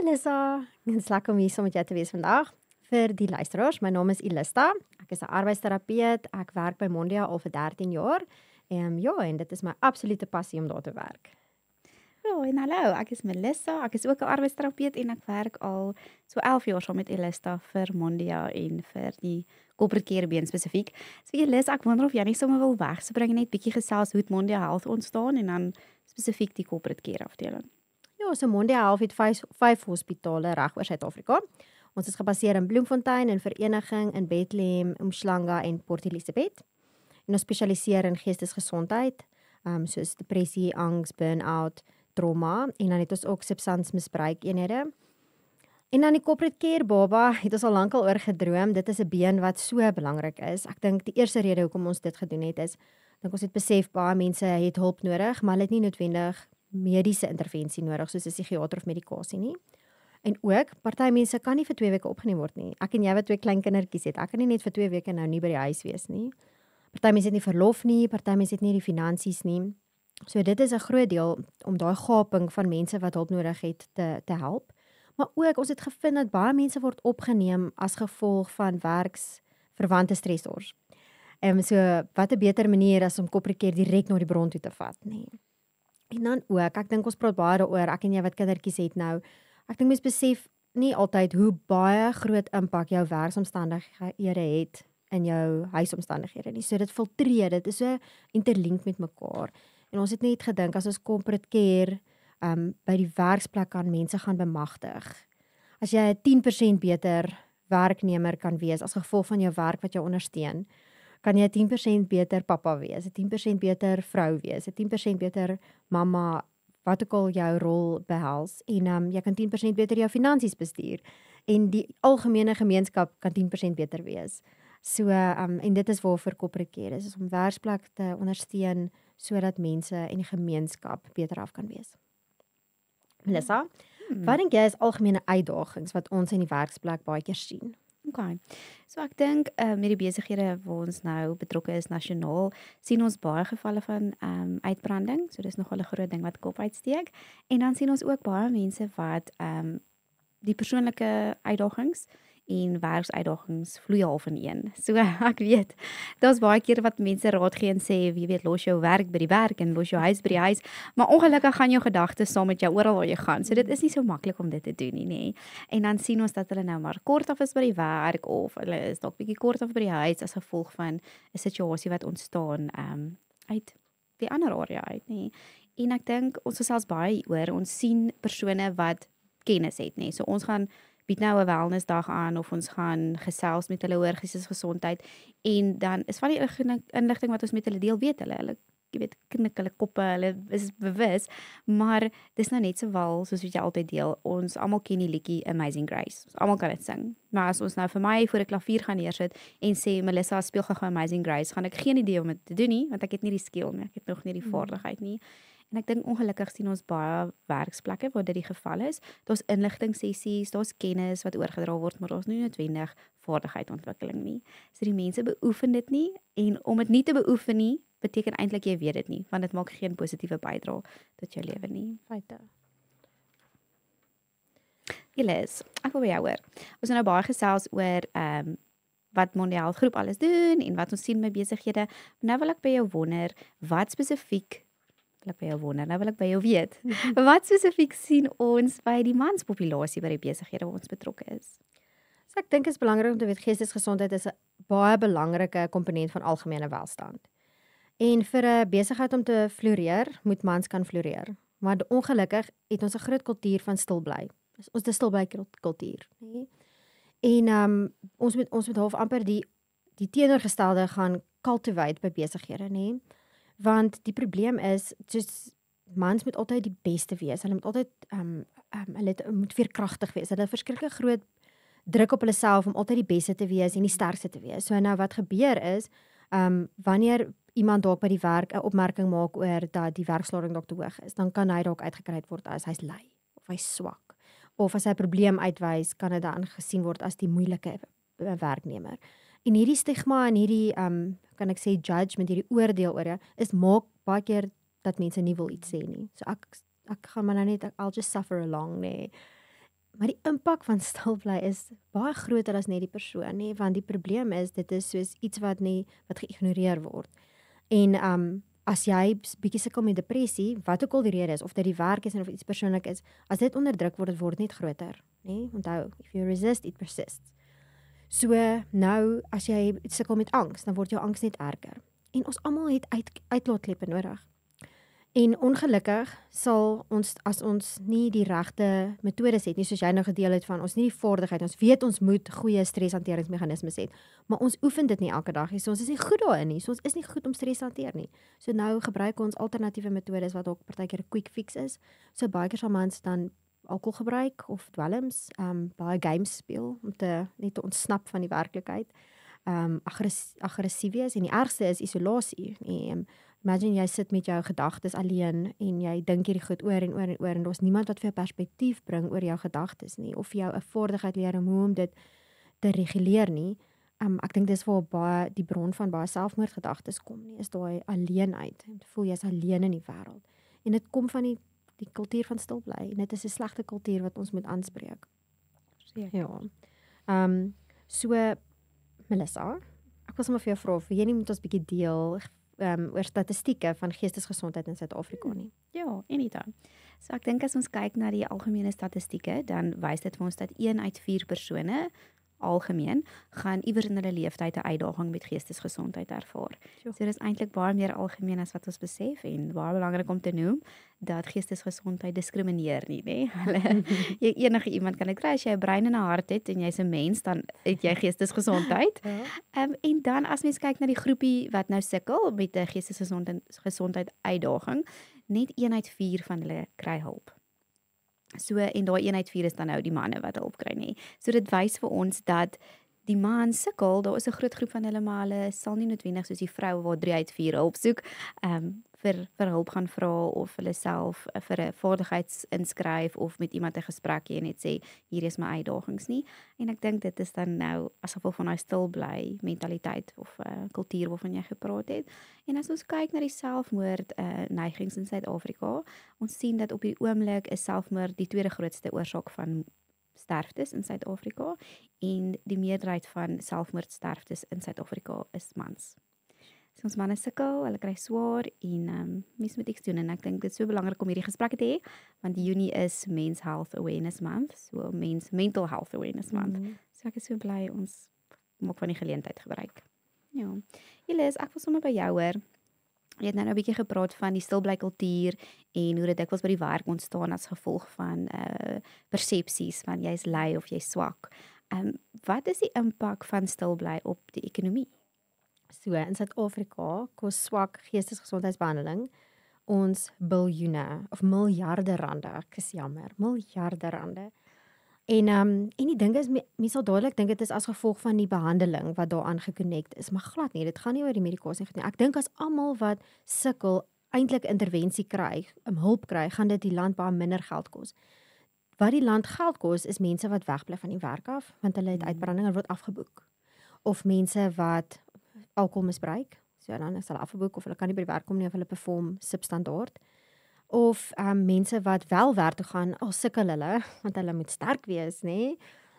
Melissa, dit is lekker om hier saam met jou te wees vandag. Vir die luisteraars, my naam is Elista. Ek is 'n arbeidsterapeut. Ek werk by Mondia al vir 13 jaar. En dit is my absolute passie om daar te werk. Ja, en hallo, ek is Melissa. Ek is ook 'n arbeidsterapeut en ek werk al so 11 jaar saam met Elista vir Mondia en vir die Corporate Care been spesifiek. So Elissa, ek wonder of jy nie sommer wil wegspring en net bietjie gesels hoe het Mondia Health ontstaan en dan spesifiek die Corporate Care afdeling. Ja, so Mondia Health het 5 hospitale reg oor Suid-Afrika. Ons is gebaseer in Bloemfontein, in Vereniging, in Bethlehem, Umhlanga en Port Elizabeth. En ons spesialiseer in geestesgesondheid, soos depressie, angs, burn-out, trauma en dan het ons ook substansmisbruikeenhede. En dan die corporate care baba, het ons al lankal oor gedroom. Dit is 'n been wat so belangrik is. Ek dink die eerste rede hoekom ons dit gedoen het is, dink ons het besef baie mense het hulp nodig, maar hulle het nie noodwendig mediese intervensie nodig soos 'n psigiater of medikasie nie. En ook, party mense kan nie vir 2 weke opgeneem word nie. Ek en jy wat 2 klein kindertjies het, ek kan nie net vir 2 weke nou nie by die huis wees nie. Party mense het nie verlof nie, party mense het nie die finansies nie. So dit is 'n groot deel om daai gaping van mense wat hulp nodig het te help. Maar ook ons het gevind dat baie mense word opgeneem as gevolg van werksverwante stressors. So wat 'n beter manier as om corporate care direk na die bron toe te vat, nê. En dan ook, ek dink ons praat baie daaroor, ek en jy wat kindertjies het nou. Ek dink mens besef nie altyd hoe baie groot impak jou werksomstandighede het in jou huisomstandighede nie. So dit filtreer, dit is so interlink met mekaar. En ons het net gedink as ons corporate care by die werksplek aan mense gaan bemagtig. As jy 'n 10% beter werknemer kan wees as gevolg van jou werk wat jou ondersteun, kan jy 'n 10% beter pappa wees, 'n 10% beter vrou wees, 'n 10% beter mamma, wat ook al jou rol behels. En jy kan 10% beter jou finansies bestuur en die algemene gemeenskap kan 10% beter wees. So en dit is waarvoor corporate care is om werksplek te ondersteun sodat mense en die gemeenskap beter af kan wees. Melissa, wat dink jy is algemene uitdagings wat ons in die werksplek baie keer sien? Okay. So ek dink met die besighede waar ons nou betrokke is nasionaal, sien ons baie gevalle van uitbranding. So dis nogal 'n groot ding wat kop uitsteek. En dan sien ons ook baie mense wat die persoonlike uitdagings en werksuitdagings vloei half in een. So ek weet, daar's baie keer wat mense raad gee en sê, jy weet, los jou werk by die werk en los jou huis by die huis, maar ongelukkig gaan jou gedagtes saam met jou oral waar jy gaan. So dit is nie so maklik om dit te doen nie, nê. En dan sien ons dat hulle nou maar kort af is by die werk of hulle is dalk bietjie kort af by die huis as gevolg van 'n situasie wat ontstaan uit die ander area uit, nê. En ek dink ons gesels baie oor, ons sien persone wat kennis het, nê. So ons gaan bied nou 'n wellnessdag aan of ons gaan gesels met hulle oor geestesgesondheid en dan is van die inligting wat ons met hulle deel, weet hulle jy weet, knik hulle koppe, hulle is bewus, maar dis nou net sowel soos wat jy altyd deel. Ons almal ken die liedjie Amazing Grace. Ons almal kan dit sing. Maar as ons nou vir my voor 'n klavier gaan neersit en sê Melissa speel gou Amazing Grace, gaan ek geen idee om dit te doen nie, want ek het nie die skill nie, ek het nog nie die vaardigheid nie. En ek dink ongelukkig sien ons baie werksplekke waar dit die geval is. Daar's inligtingsessies, daar's kennis wat oorgedra word, maar daar's nie noodwendig vaardigheidsontwikkeling nie. So die mense beoefen dit nie en om dit nie te beoefen nie, beteken eintlik jy weet dit nie, want dit maak geen positiewe bydrae tot jou lewe nie. Feite. Jules, ek wil by jou hoor. Ons het nou baie gesels oor wat Mondia Health Groep alles doen en wat ons sien met besighede. Nou wil ek by jou wonder, wat spesifiek nou wil ek by jou weet. Wat spesifiek sien ons by die manspopulasie by die besighede waar ons betrokke is? So ek dink dit is belangrik om te weet geestesgesondheid is 'n baie belangrike komponent van algemene welstand. En vir 'n besigheid om te floreer, moet mans kan floreer. Maar ongelukkig het ons 'n groot kultuur van stil bly. Ons is stil bly kultuur, nê? En ons moet half amper die teenoorgestelde gaan cultivate by besighede, nê? Want die probleem is, soos mans moet altyd die beste wees. Hulle moet altyd hulle moet veerkragtig wees. Hulle het 'n verskriklike groot druk op hulle self om altyd die beste te wees en die sterkste te wees. So nou wat gebeur is, wanneer iemand dalk by die werk 'n opmerking maak oor dat die werkslading dalk te hoog is, dan kan hy dalk uitgekry word as hy's lui of hy's swak. Of as hy 'n probleem uitwys, kan dit dan gesien word as die moeilike werknemer. En hierdie stigma en hierdie kan ek sê judgment, hierdie oordeel oor is maak baie keer dat mense nie wil iets sê nie. So ek gaan maar nou net I'll just suffer along, nee. Maar die impak van stil bly is baie groter as net die persoon, nê, want die probleem is dit is soos iets wat geïgnoreer word. En as jy bietjie sukkel met depressie, wat ook al die rede is, of dit die werk is of iets persoonlik is, as dit onderdruk word, dit word net groter, nê? Onthou, if you resist, it persists. So nou as jy sukkel met angs, dan word jou angs net erger. En ons almal het uitlaatkleppe nodig. En ongelukkig sal ons, as ons nie die regte metodes het nie, soos jy nou gedeel het van ons nie die vaardigheid, ons weet ons moet goeie streshanteringsmeganismes hê, maar ons oefen dit nie elke dag nie, so ons is nie goed daarin nie, so ons is nie goed om stres te hanteer nie. So nou gebruik ons alternatiewe metodes wat ook partykeer 'n quick fix is. So baie keer sal mans dan alkohol gebruik of dwelms, baie games speel om net te ontsnap van die werklikheid. Aggressief wees en die ergste is isolasie. Imagine jy sit met jou gedagtes alleen en jy dink hierdie goed oor en oor en oor en daar's niemand wat vir jou perspektief bring oor jou gedagtes nie of vir jou 'n vaardigheid leer om dit te reguleer nie. Ek dink dis waar baie die bron van baie selfmoordgedagtes kom nie, is daai alleenheid. Jy voel jy's alleen in die wêreld. En dit kom van die kultuur van stil bly en dit is 'n slegte kultuur wat ons moet aanspreek. Ja. So Melissa, ek wil sommer vir jou vra of jy nie met ons bietjie deel oor statistieke van geestesgesondheid in Suid-Afrika nie. Ja, anytime. So ek dink as ons kyk na die algemene statistieke, dan wys dit vir ons dat 1 uit 4 persone algemeen gaan iewers in hulle lewenstyd 'n uitdaging met geestesgesondheid ervaar. Jo. So dis eintlik baie meer algemeen as wat ons besef en baie belangrik om te noem dat geestesgesondheid diskrimineer nie, nê? Enige iemand kan dit kry as jy 'n brein en 'n hart het en jy's 'n mens, dan het jy geestesgesondheid. Ja. En dan as mens kyk na die groepie wat nou sukkel met 'n geestesgesondheid uitdaging, net 1 uit 4 van hulle kry hulp. So en daai 1 uit 4 is dan nou die manne wat hulp kry nie. So dit wys vir ons dat die man sukkel, daar is 'n groot groep van hulle, maar hulle sal nie noodwendig soos die vrou waar 3 uit 4 hulp soek, vir hulp gaan vra of hulle self vir 'n vaardigheidsinskryf of met iemand 'n gesprek hê en net sê hier is my uitdagings nie. En ek dink dit is dan nou as gevolg van daai stil bly mentaliteit of kultuur waarvan jy gepraat het. En as ons kyk na die selfmoord neigings in Suid-Afrika, ons sien dat op die oomblik is selfmoord die tweede grootste oorsaak van sterftes in Suid-Afrika en die meerderheid van selfmoordsterftes in Suid-Afrika is mans. So ons manne sukkel, hulle kry swaar en mens moet iets doen en ek dink dit is so belangrik om hierdie gesprekke te hê want Junie is Men's Health Awareness Month, so Mental Health Awareness Month. So ek is so bly ons maak van die geleentheid gebruik. Ja. Julius, ek wil sommer by jou hoor. Jy het nou 'n bietjie gepraat van die stilbly kultuur en hoe dit dikwels by die werk ontstaan as gevolg van persepsies van jy's lui of jy's swak. Wat is die impak van stilbly op die ekonomie? So in Suid-Afrika kos swak geestesgesondheidsbehandeling ons biljoene of miljarde rande. Ek is jammer, miljarde rande. En die ding is mense sal dadelik dink dit is as gevolg van die behandeling wat daaraan gekonnekt is, maar glad nie. Dit gaan nie oor die medikasie nie. Ek dink as almal wat sukkel eintlik intervensie kry, hulp kry, gaan dit die land baie minder geld kos. Wat die land geld kos is mense wat wegbly van die werk af want hulle het uitbranding en word afgeboek. Of mense wat alkohol misbruik, so dan is hulle afgeboek of hulle kan nie by die werk kom nie of hulle perform substandaard. Of mense wat wel werk toe gaan, al sukkel hulle, want hulle moet sterk wees, nê?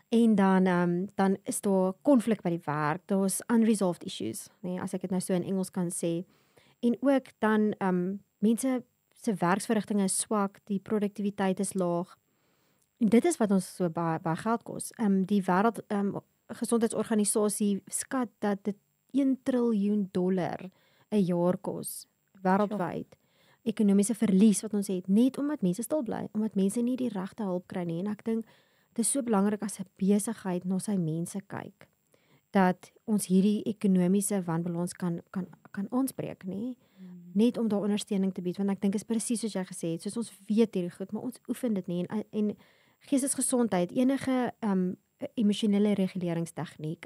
En dan is daar konflik by die werk, daar's unresolved issues, nê, as ek dit nou so in Engels kan sê. En ook dan mense se werksverrigtinge is swak, die produktiwiteit is laag. En dit is wat ons so baie geld kos. Die wêreld gesondheidsorganisasie skat dat dit $1 triljoen 'n jaar kos wêreldwyd. Ekonomiese verlies wat ons het net omdat mense stil bly, omdat mense nie die regte hulp kry nie. En ek dink dit is so belangrik as 'n besigheid na sy mense kyk dat ons hierdie ekonomiese wanbalans kan aanspreek, nê? Net om daar ondersteuning te bied want ek dink is presies soos jy gesê het, soos ons weet hierdie goed, maar ons oefen dit nie en geestesgesondheid, enige emosionele reguleringstegniek,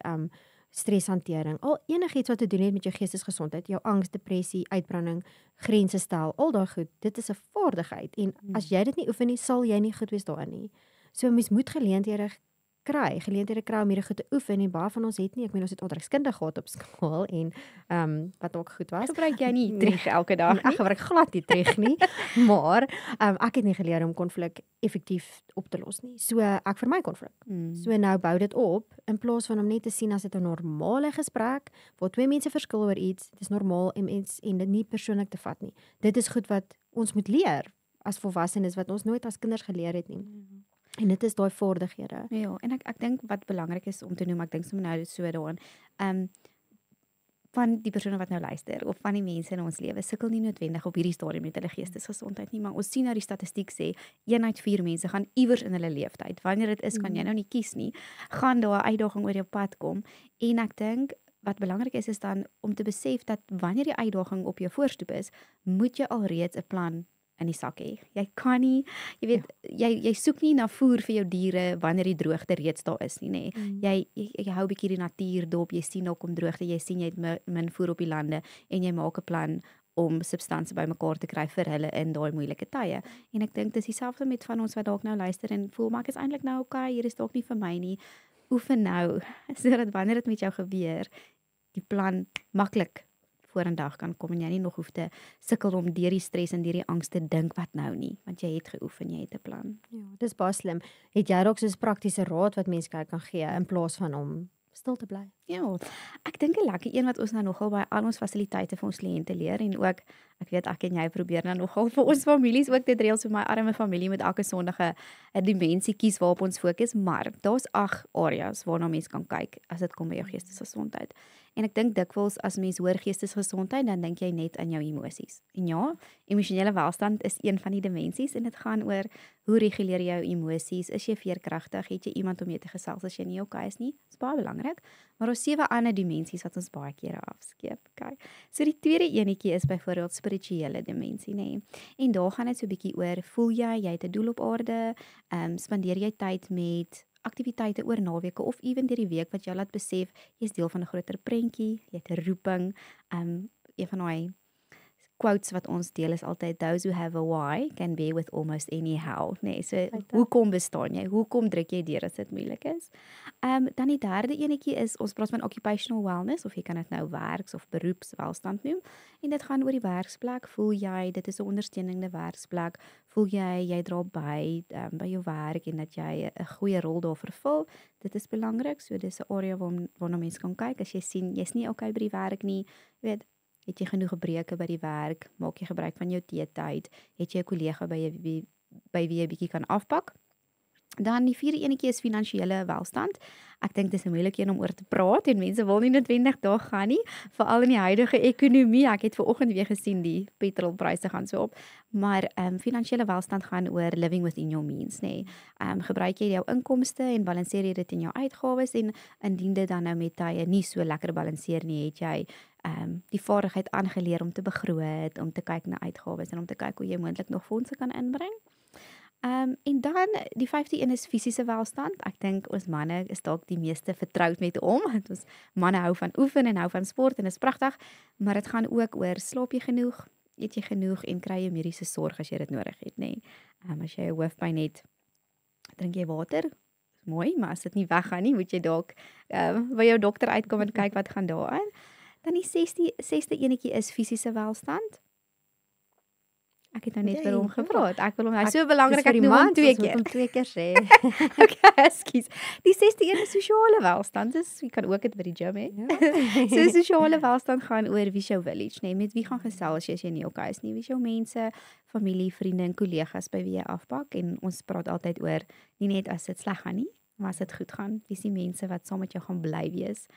streshantering, al enigiets wat te doen het met jou geestesgesondheid, jou angs, depressie, uitbranding, grense stel, al daai goed, dit is 'n vaardigheid en as jy dit nie oefen nie, sal jy nie goed wees daarin nie. So mens moet geleenthede kry, geleenthede kry om hierdie goed te oefen en baie van ons het nie. Ek meen ons het onderwyskundig gehad op skool en wat ook goed was. Gebruik jy nie trieg elke dag Ek gebruik glad nie trieg nie, maar ek het nie geleer om konflik effektief op te los nie. So ek vermy konflik. So nou bou dit op in plaas van om net te sien as dit 'n normale gesprek waar twee mense verskil oor iets, dit is normaal en dit nie persoonlik te vat nie. Dit is goed wat ons moet leer as volwassenes wat ons nooit as kinders geleer het nie. En dit is daai vaardighede. Ja, en ek dink wat belangrik is om te noem, ek dink sommer nou so daaraan, van die persone wat nou luister of van die mense in ons lewe sukkel nie noodwendig op hierdie stadium met hulle geestesgesondheid nie, maar ons sien nou die statistiek sê 1 uit 4 mense gaan iewers in hulle leeftyd, wanneer dit is kan jy nou nie kies nie, gaan daar 'n uitdaging oor jou pad kom en ek dink wat belangrik is dan om te besef dat wanneer die uitdaging op jou voorstoep is, moet jy alreeds 'n plan in die sak hê. Jy kan nie, jy weet, jy soek nie na voer vir jou diere wanneer die droogte reeds daar is nie, nê. Jy hou 'n bietjie die natuur dop, jy sien daar kom droogte, jy sien jy het min voer op die lande en jy maak 'n plan om substansie bymekaar te kry vir hulle in daai moeilike tye. En ek dink dis dieselfde met van ons wat dalk nou luister en voel maar ek is eintlik nou okay, hier is dalk nie vir my nie. Oefen nou sodat wanneer dit met jou gebeur, die plan maklik vorendag kan kom en jy nie nog hoef te sukkel om deur die stres en deur die angs te dink wat nou nie, want jy het geoefen, jy het 'n plan. Ja, dis baie slim. Het jy dalk soos praktiese raad wat mense kan gee in plaas van om stil te bly? Ja, ek dink 'n lekker een wat ons nou nogal by al ons fasiliteite vir ons kliënte leer en ook, ek weet ek en jy probeer nou nogal vir ons families ook dit reëls vir my arme familie met elke Sondag 'n dimensie kies waarop ons fokus, maar daar's 8 areas waarna mens kan kyk as dit kom by jou geestesgesondheid. En ek dink dikwels as mens hoor geestesgesondheid, dan dink jy net aan jou emosies. En ja, emosionele welstand is een van die dimensies en dit gaan oor hoe reguleer jy jou emosies? Is jy veerkragtig? Het jy iemand om mee te gesels as jy nie okay is nie? Dis baie belangrik. Maar ons 7 ander dimensies wat ons baie kere afskeep. Okay. So die tweede enetjie is byvoorbeeld spirituele dimensie, nê. En daar gaan dit so 'n bietjie oor, voel jy het 'n doel op aarde? Spandeer jy tyd met aktiwiteite oor naweke of ewen deur die week wat jou laat besef jy's deel van 'n groter prentjie, jy het 'n roeping. Een van daai quotes wat ons deel is altyd those who have a why can be with almost any how. Nee, so hoekom bestaan jy? Hoekom druk jy deur as dit moeilik is? Dan die derde enetjie is ons praat van occupational wellness of jy kan dit nou werks- of beroepswelstand noem. En dit gaan oor die werksplek. Voel jy dit is 'n ondersteunende werksplek? Voel jy dra by jou werk en dat jy 'n goeie rol daar vervul? Dit is belangrik. So dis 'n area waarna mense kan kyk as jy sien jy's nie okay by die werk nie. Jy weet, het jy genoeg gebreke by die werk? Maak jy gebruik van jou teetyd? Het jy 'n kollega by wie jy bietjie kan afpak? Dan die vierde enetjie is finansiële welstand. Ek dink dis 'n moeilike een om oor te praat en mense wil nie noodwendig daar gaan nie, veral in die huidige ekonomie. Ek het vanoggend weer gesien die petrolpryse gaan so op. Maar finansiële welstand gaan oor living within your means, nê. Gebruik jy jou inkomste en balanseer jy dit in jou uitgawes en indien dit dan nou met tye nie so lekker balanseer nie, het jy die vaardigheid aangeleer om te begroot, om te kyk na uitgawes en om te kyk hoe jy moontlik nog fondse kan inbring. En dan die 5de een is fisiese welstand. Ek dink ons manne is dalk die meeste vertroud met hom. Ons manne hou van oefen en hou van sport en is pragtig, maar dit gaan ook oor slaap jy genoeg, eet jy genoeg en kry jy mediese sorg as jy dit nodig het, nê. As jy 'n hoofpyn het, drink jy water. Mooi, maar as dit nie weggaan nie, moet jy dalk by jou dokter uitkom en kyk wat gaan daar aan. Dan die 6de enetjie is fisiese welstand. Ek het nou net vir hom gevra. Ek wil hom, hy's so belangrik, ek noem hom 2 keer. Om 2 keer sê. Okay, ekskuus. Die 6de een is sosiale welstand. Dis jy kan ook dit by die gym hê. Ja. So sosiale welstand gaan oor wie is jou village, nê? Met wie gaan gesels as jy nie okay is nie? Wie is jou mense, familie, vriende en kollegas by wie jy afpak? En ons praat altyd oor nie net as dit sleg gaan nie, maar as dit goed gaan. Wie is die mense wat saam met jou gaan bly wees?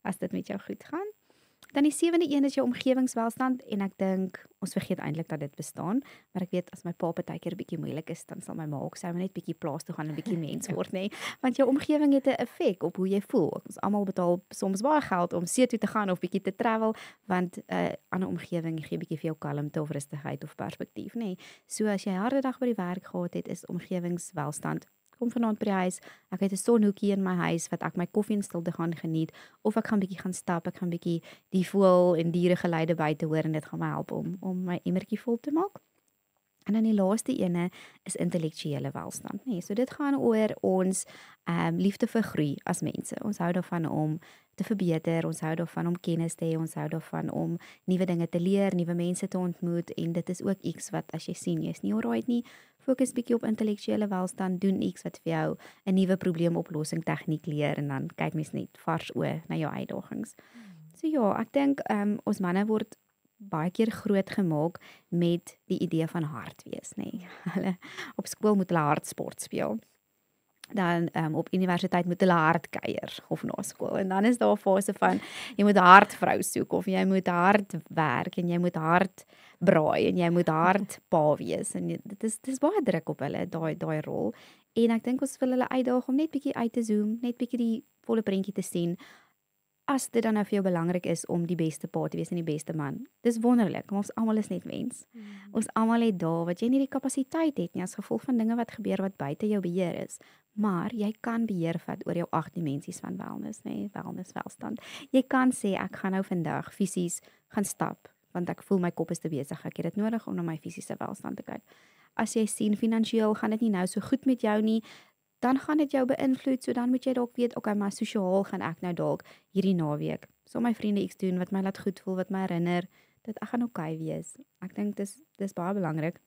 As dit met jou goed gaan. Dan die 7de een is jou omgewingswelstand en ek dink ons vergeet eintlik dat dit bestaan, maar ek weet as my pa partykeer 'n bietjie moeilik is, dan sal my ma ook sê my net bietjie plaas toe gaan en 'n bietjie mens word, nê? Want jou omgewing het 'n effek op hoe jy voel. Ons almal betaal soms baie geld om see toe te gaan of bietjie te travel, want 'n ander omgewing gee bietjie vir jou kalmte of rustigheid of perspektief, nê? So as jy 'n harde dag by die werk gehad het, is omgewingswelstand kom vanaand by die huis, ek het 'n sonhoekie in my huis wat ek my koffie en stilte gaan geniet, of ek gaan bietjie gaan stap, ek gaan bietjie die voël en diere geluide buite hoor en dit gaan my help om my emmertjie vol te maak. En dan die laaste ene is intellektuele welstand, nee. So dit gaan oor ons liefde vir groei as mense. Ons hou daarvan om te verbeter, ons hou daarvan om kennis te hê, ons hou daarvan om nuwe dinge te leer, nuwe mense te ontmoet en dit is ook iets wat as jy sien jy's nie alright nie, fokus bietjie op intellektuele welstand, doen iets wat vir jou 'n nuwe probleemoplossing tegniek leer en dan kyk mens net vars oë na jou uitdagings. So ja, ek dink ons manne word baie keer groot gemaak met die idee van hard wees, nê. Hulle op skool moet hulle hard sport speel. Dan op universiteit moet hulle hard kuier of na skool en dan is daar 'n fase van jy moet 'n hard vrou soek of jy moet hard werk en jy moet hard braai en jy moet hard pa wees en dis baie druk op hulle daai rol en ek dink ons wil hulle uitdaag om net bietjie uit te zoom, net bietjie die volle prentjie te sien. As dit dan nou vir jou belangrik is om die beste pa te wees en die beste man. Dis wonderlik, ons almal is net mens. Ons almal het dae wat jy nie die kapasiteit het nie as gevolg van dinge wat gebeur wat buite jou beheer is. Maar jy kan beheer vat oor jou 8 dimensies van wellness, nê, wellness welstand. Jy kan sê ek gaan nou vandag fisies gaan stap want ek voel my kop is te besig. Ek het dit nodig om na my fisiese welstand te kyk. As jy sien finansiëel gaan dit nie nou so goed met jou nie, dan gaan dit jou beïnvloed, so dan moet jy dalk weet, okay, maar sosiaal gaan ek nou dalk hierdie naweek so my vriende iets doen wat my laat goed voel, wat my herinner dat ek gaan okay wees. Ek dink dis baie belangrik.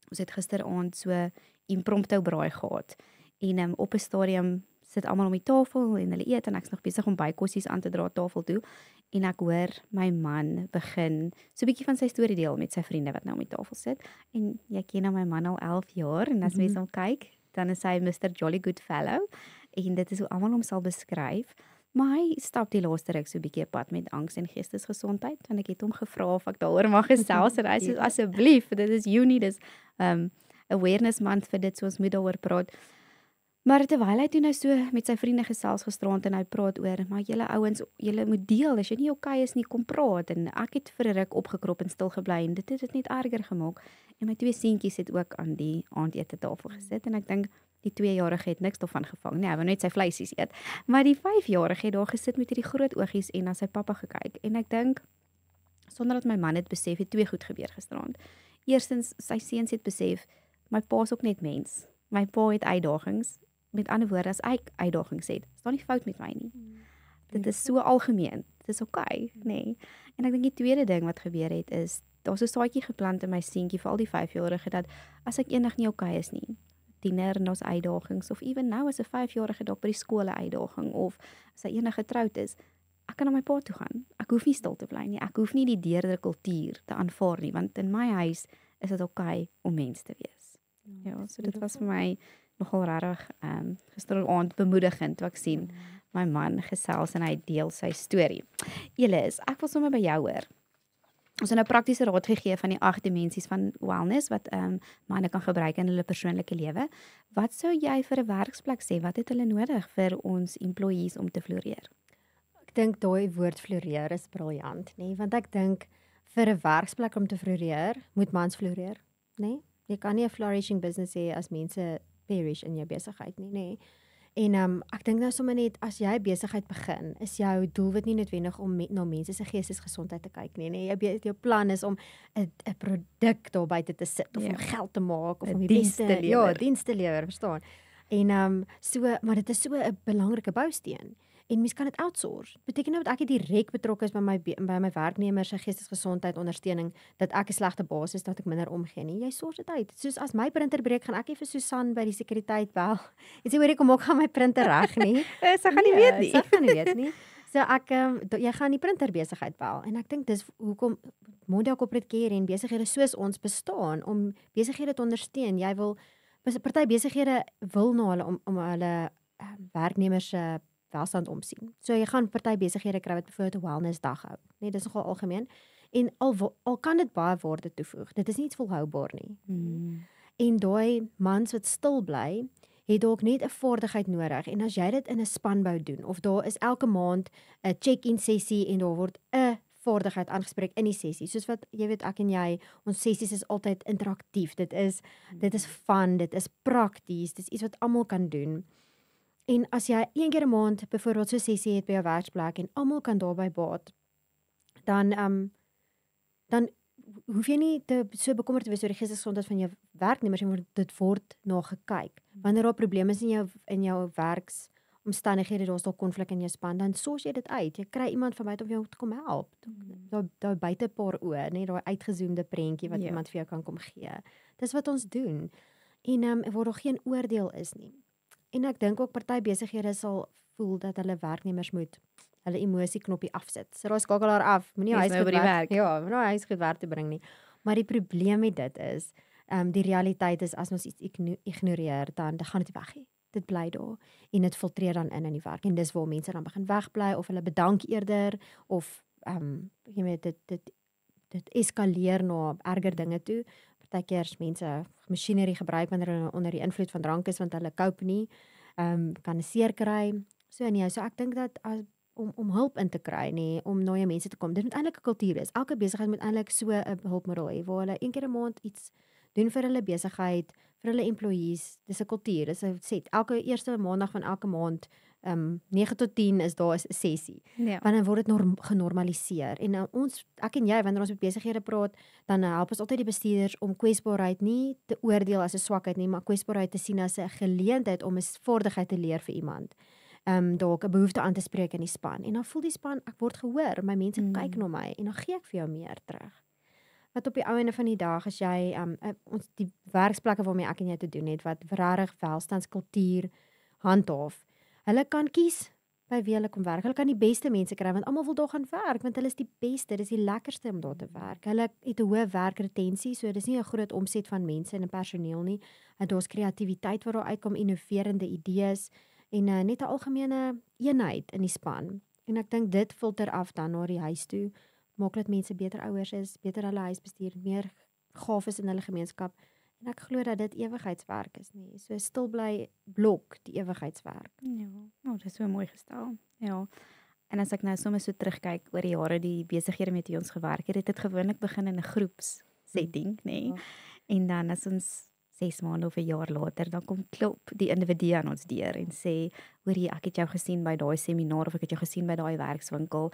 Ons het gisteraand so impromptu braai gehad en op 'n stadium sit almal om die tafel en hulle eet en ek's nog besig om bykossies aan te dra tafel toe en ek hoor my man begin so 'n bietjie van sy storie deel met sy vriende wat nou om die tafel sit en jy ken nou my man al 11 jaar en as mens hom kyk dan is hy Mr. Jolly Good Fellow en dit is hoe almal hom sal beskryf. Maar hy stap die laaste ruk so 'n bietjie pad met angs en geestesgesondheid en ek het hom gevra of ek daaroor mag gesels en hy sê asseblief, dit is Junie, dis awareness month vir dit, so ons moet daaroor praat. Maar terwyl hy toe nou so met sy vriende gesels gisterand en hy praat oor, maar julle ouens, julle moet deel, as jy nie okay is nie, kom praat en ek het vir 'n ruk opgekrop en stil gebly en dit het dit net erger gemaak. En my 2 seentjies het ook aan die aandete-tafel gesit en ek dink die 2-jarige het niks daarvan gevang nie, hy wou net sy vleisies eet. Maar die 5-jarige het daar gesit met hierdie groot oogies en na sy pappa gekyk. En ek dink sonder dat my man dit besef, het 2 goed gebeur gisterand. Eerstens, sy seuns het besef, my pa is ook net mens. My pa het uitdagings. Met ander woorde, as ek uitdagings het, is daar nie fout met my nie. Dit is so algemeen. Dit is okay, nee. En ek dink die tweede ding wat gebeur het is daar's 'n saadjie geplant in my seentjie vir al die 5-jarige dat as ek eendag nie okay is nie, tiener en ons uitdagings of ewen nou as 'n 5-jarige dalk by die skool 'n uitdaging of as hy eendag getroud is, ek kan na my pa toe gaan. Ek hoef nie stil te bly nie. Ek hoef nie die deurdruk kultuur te aanvaar nie, want in my huis is dit okay om mens te wees. Ja, so dit was vir my nogal regtig gisteraand bemoedigend toe ek sien my man gesels en hy deel sy storie. Elis, ek wil sommer by jou hoor. Ons het nou praktiese raad gegee van die 8 dimensies van wellness wat manne kan gebruik in hulle persoonlike lewe. Wat sou jy vir 'n werksplek sê? Wat het hulle nodig vir ons employees om te floreer? Ek dink daai woord floreer is briljant, nê, want ek dink vir 'n werksplek om te floreer, moet mans floreer, nê? Jy kan nie 'n flourishing business hê as mense perish in jou besigheid nie, nê. En ek dink nou sommer net as jy besigheid begin, is jou doelwit nie noodwendig om na mense se geestesgesondheid te kyk nie, nê. Jou plan is om 'n produk daar buite te sit of om geld te maak of om die beste diens te lewer, verstaan. En maar dit is so 'n belangrike bousteen. En mens kan dit outsource. Beteken nou dat ek direk betrokke is by my werknemers se geestesgesondheid ondersteuning, dat ek 'n slegte baas is, dat ek minder omgee nie. Jy sorg dit uit. Soos as my printer breek, gaan ek vir Susan by die sekuriteit bel. En sê hoor ek kom ook gaan my printer reg nie. Sy gaan nie weet nie. Sy gaan nie weet nie. So jy gaan die printer besigheid bel. En ek dink dis hoekom Mondial Corporate Care en besighede soos ons bestaan om besighede te ondersteun. Jy wil party besighede wil na hulle om hulle werknemers se welstand omsien. So jy gaan party besighede kry wat byvoorbeeld 'n wellness dag hou. Nee, dis nogal algemeen. En al kan dit baie waarde toevoeg. Dit is nie volhoubaar nie. En daai mans wat stil bly, het dalk net 'n vaardigheid nodig. En as jy dit in 'n spanbou doen of daar is elke maand 'n check-in sessie en daar word 'n vaardigheid aangespreek in die sessie. Soos wat jy weet ek en jy, ons sessies is altyd interaktief. Dit is fun, dit is prakties, dit is iets wat almal kan doen. En as jy 1 keer 'n maand byvoorbeeld so 'n sessie het by jou werksplek en almal kan daarbey baat, dan hoef jy nie so bekommerd te wees oor die geestesgesondheid van jou werknemers nie, want dit word na gekyk. Wanneer daar probleme is in jou werksomstandighede, daar's dalk konflik in jou span, dan sors jy dit uit. Jy kry iemand van buite om jou te kom help. Daai buite paar oë, net daai uitgezoomde prentjie wat iemand vir jou kan kom gee. Dis wat ons doen. En waar daar geen oordeel is nie. En ek dink ook party besighede sal voel dat hulle werknemers moet hulle emosieknoppie afsit. So daai skakelaar af, moenie huisgoed werk. Ja, moenie huisgoed werk te bring nie. Maar die probleem met dit is, die realiteit is as ons iets ignoreer, dan gaan dit weg. Dit bly daar en dit filtreer dan in die werk en dis waar mense dan begin wegbly of hulle bedank eerder of jy weet dit eskaleer na erger dinge toe. Partykeer mense masjinerie gebruik wanneer hulle onder die invloed van drank is want hulle cope nie, kan seer kry. So nee, so ek dink dat om hulp in te kry, nee, om na jou mense te kom. Dit moet eintlik 'n kultuur wees. Elke besigheid moet eintlik so 'n hulpmiddel hê waar hulle een keer 'n maand iets doen vir hulle besigheid, vir hulle employees. Dis 'n kultuur, dis 'n set. Elke eerste maandag van elke maand 9 tot 10 is daar 'n sessie. Ja. Want dan word dit genormaliseer. En ek en jy, wanneer ons met besighede praat, dan help ons altyd die bestuurders om kwesbaarheid nie te oordeel as 'n swakheid nie, maar kwesbaarheid te sien as 'n geleentheid om 'n vaardigheid te leer vir iemand. Dalk 'n behoefte aan te spreek in die span. En dan voel die span, ek word gehoor, my mense kyk na my en dan gee ek vir jou meer terug. Wat op die ou ende van die dag as jy ons die werksplekke waarmee ek en jy te doen het wat regtig welstandskultuur handhaaf. Hulle kan kies by wie hulle kom werk. Hulle kan die beste mense kry want almal wil daar gaan werk want hulle is die beste, dis die lekkerste om daar te werk. Hulle het 'n hoë werkretensie, so dis nie 'n groot omset van mense en personeel nie. Daar's kreatiwiteit wat daar uitkom, innoverende idees en net 'n algemene eenheid in die span. En ek dink dit filter af dan na die huis toe. Maak dat mense beter ouers is, beter hulle huis bestuur, meer gaaf is in hulle gemeenskap. En ek glo dat dit ewigheidswerk is nie. So stil bly blok die ewigheidswerk. Ja, dit is so mooi gestel. Ja. En as ek nou sommer so terugkyk oor die jare die besighede met wie ons gewerk het, dit gewoonlik begin in 'n groepssetting, nê. En dan as ons 6 maande of 'n jaar later, dan kom klop die individu aan ons deur en sê, hoorie, ek het jou gesien by daai seminar of ek het jou gesien by daai werkswinkel.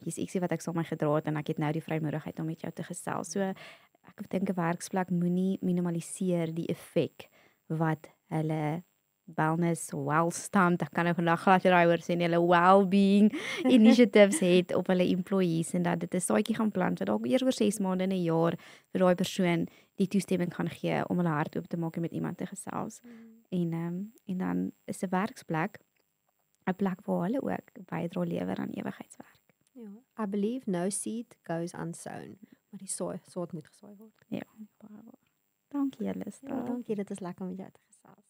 Hier's ietsie wat ek saam met my gedra het en ek het nou die vrymoedigheid om met jou te gesels. So ek dink 'n werksplek moenie minimaliseer die effek wat hulle wellness, welstand, ek kan nou vandag glad raai oor sê hulle well-being initiatives het op hulle employees en dat dit 'n saadjie gaan plant wat dalk eers oor 6 maande en 'n jaar vir daai persoon die toestemming gaan gee om hulle hart oop te maak en met iemand te gesels. En dan is 'n werksplek 'n plek waar hulle ook bydra lewer aan ewigheidswerk. Ja, I believe no seed goes unsown, maar die saad moet gesaai word. Ja, baie waar. Dankie Elisa. Ja, dankie, dit is lekker om met jou te gesels.